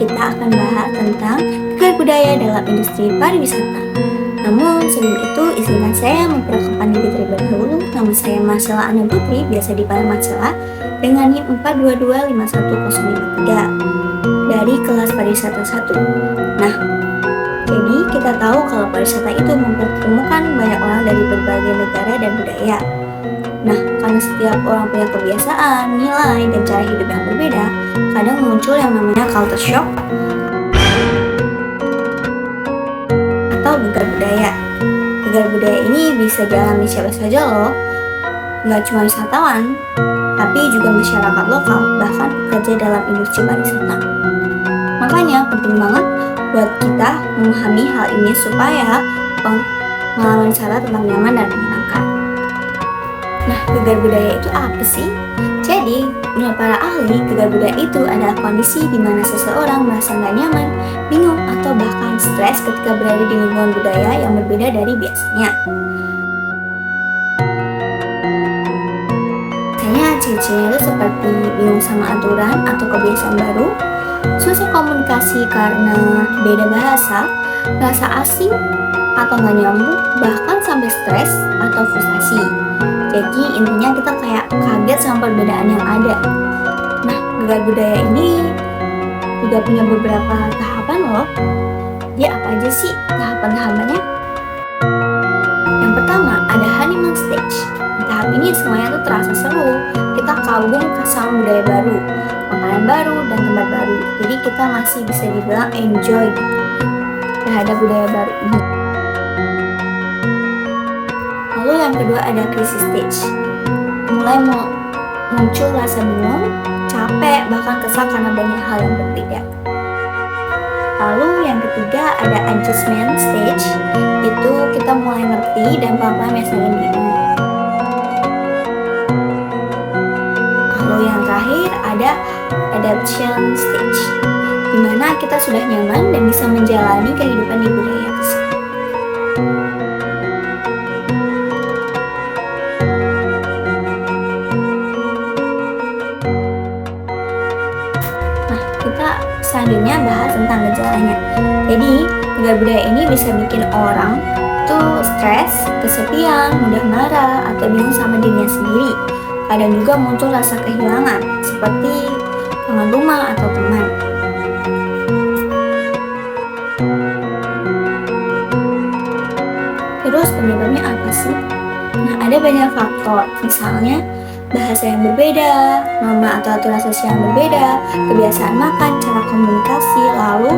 kita akan bahas tentang gegar budaya dalam industri pariwisata. Namun sebelum itu izinkan saya memperkenalkan diri terlebih dahulu. Nama saya Marcella Ana Putri, biasa dipanggil Marcella, dengan NIM 4225103 dari kelas pariwisata 1. Nah, jadi kita tahu kalau pariwisata itu mempertemukan banyak orang dari berbagai negara dan budaya. Nah, karena setiap orang punya kebiasaan, nilai, dan cara hidup yang berbeda, kadang muncul yang namanya culture shock atau gegar budaya. Gegar budaya ini bisa dialami siapa saja loh, nggak cuma wisatawan, tapi juga masyarakat lokal, bahkan pekerja dalam industri pariwisata. Makanya penting banget buat kita memahami hal ini supaya pengalaman wisata tetap nyaman dan menyenangkan. Nah, gegar budaya itu apa sih? Jadi, menurut para ahli, gegar budaya itu adalah kondisi di mana seseorang merasa nggak nyaman, bingung, atau bahkan stres ketika berada di lingkungan budaya yang berbeda dari biasanya. Biasanya ciri-cirinya itu seperti bingung sama aturan atau kebiasaan baru, susah komunikasi karena beda bahasa, rasa asing atau nggak nyambung, bahkan sampai stres atau frustasi. Jadi intinya kita kayak kaget sama perbedaan yang ada. Nah, gegar budaya ini juga punya beberapa tahapan loh. Dia apa aja sih tahapan-tahapannya? Yang pertama ada honeymoon stage. Di tahap ini semuanya tuh terasa seru. Kita kagum sama budaya baru, makanan baru, dan tempat baru. Jadi kita masih bisa dibilang enjoy terhadap budaya baru ini. Lalu yang kedua ada crisis stage. Mulai muncul rasa bingung, capek, bahkan kesal karena banyak hal yang berbeda. Lalu yang ketiga ada adjustment stage. Itu kita mulai ngerti dan pelan-pelan menyesuaikan diri. Lalu yang terakhir ada adaptation stage, di mana kita sudah nyaman dan bisa menjalani kehidupan di budaya tersebut. Selanjutnya bahas tentang gejalanya. Jadi, gegar budaya ini bisa bikin orang tuh stres, kesepian, mudah marah, atau bingung sama dirinya sendiri. Kadang juga muncul rasa kehilangan, seperti kangen rumah atau teman. Terus penyebabnya apa sih? Nah, ada banyak faktor, misalnya bahasa yang berbeda, nama atau aturan sosial yang berbeda, kebiasaan makan, cara komunikasi, lalu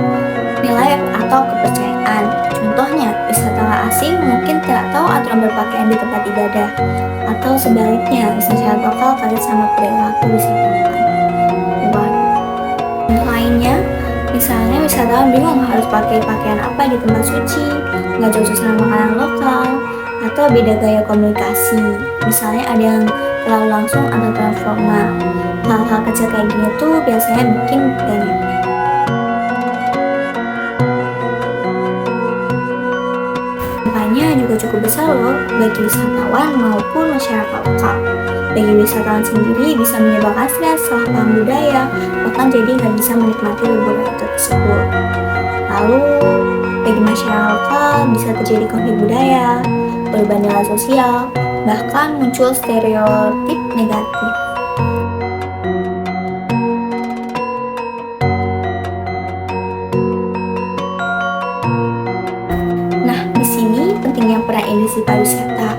nilai atau kepercayaan. Contohnya, wisatawan asing mungkin tidak tahu aturan berpakaian di tempat ibadah, atau sebaliknya, wisatawan lokal kaget sama perilaku wisatawan. Yang lainnya, misalnya wisatawan bingung harus pakai pakaian apa di tempat suci, nggak cocok sama makanan lokal, atau beda gaya komunikasi. Misalnya ada yang terlalu langsung atau terlalu formal. Hal-hal kecil kayak gini tuh biasanya bikin gak nyaman. Dampaknya juga cukup besar loh bagi wisatawan maupun masyarakat lokal. Bagi wisatawan sendiri bisa menyebabkan stres, salah paham budaya, bahkan jadi nggak bisa menikmati liburan itu tersebut. Lalu bagi masyarakat lokal bisa terjadi konflik budaya, perubahan nilai sosial, bahkan muncul stereotip negatif. Nah, di sini pentingnya peran industri pariwisata.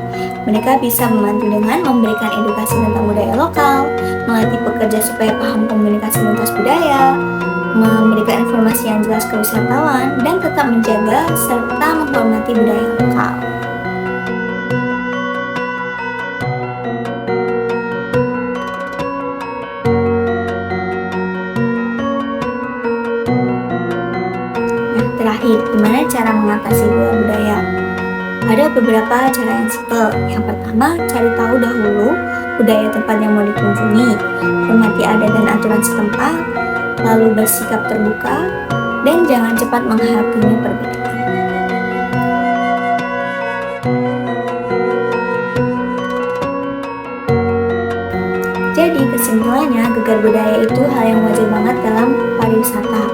Mereka bisa membantu dengan memberikan edukasi tentang budaya lokal, melatih pekerja supaya paham komunikasi lintas budaya, memberikan informasi yang jelas ke wisatawan, dan tetap menjaga serta menghormati budaya lokal. Terakhir, gimana cara mengatasi dua budaya? Ada beberapa cara yang simpel. Yang pertama, cari tahu dahulu budaya tempat yang mau dikunjungi, hormati adat dan aturan setempat, lalu bersikap terbuka, dan jangan cepat menghakimi perbedaan. Jadi kesimpulannya, gegar budaya itu hal yang wajar banget dalam pariwisata.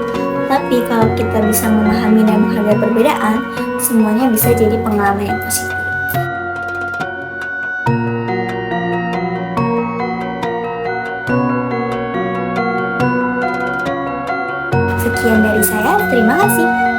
Tapi kalau kita bisa memahami dan menghargai perbedaan, semuanya bisa jadi pengalaman yang positif. Sekian dari saya, terima kasih.